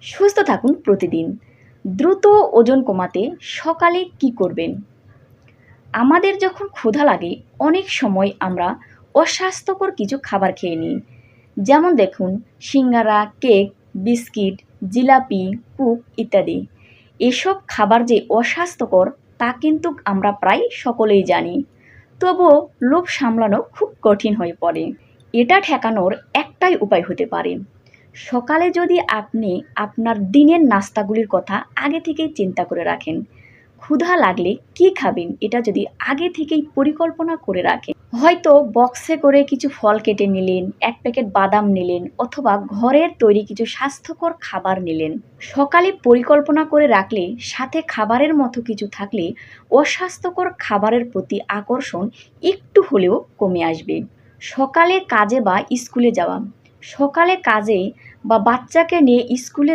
সুস্থ থাকুন প্রতিদিন। দ্রুত ওজন কমাতে সকালে কি করবেন? আমাদের যখন ক্ষুধা লাগে অনেক সময় আমরা অস্বাস্থ্যকর কিছু খাবার খেয়ে নিই। যেমন দেখুন, সিঙ্গারা, কেক, বিস্কিট, জিলাপি, কুক ইত্যাদি। এসব খাবার যে অস্বাস্থ্যকর তা কিন্তু আমরা প্রায় সকলেই জানি। তবুও লোভ সামলানো খুব কঠিন হয়ে পড়ে। এটা ঠেকানোর একটাই উপায় হতে পারে, সকালে যদি আপনি আপনার দিনের নাস্তাগুলির কথা আগে থেকেই চিন্তা করে রাখেন। ক্ষুধা লাগলে কি খাবেন এটা যদি আগে থেকেই পরিকল্পনা করে রাখেন, হয়তো বক্সে করে কিছু ফল কেটে নিলেন, এক প্যাকেট বাদাম নিলেন, অথবা ঘরের তৈরি কিছু স্বাস্থ্যকর খাবার নিলেন। সকালে পরিকল্পনা করে রাখলে সাথে খাবারের মতো কিছু থাকলে অস্বাস্থ্যকর খাবারের প্রতি আকর্ষণ একটু হলেও কমে আসবে। সকালে কাজে বা স্কুলে যাওয়া, সকালে কাজে বা বাচ্চাকে নিয়ে স্কুলে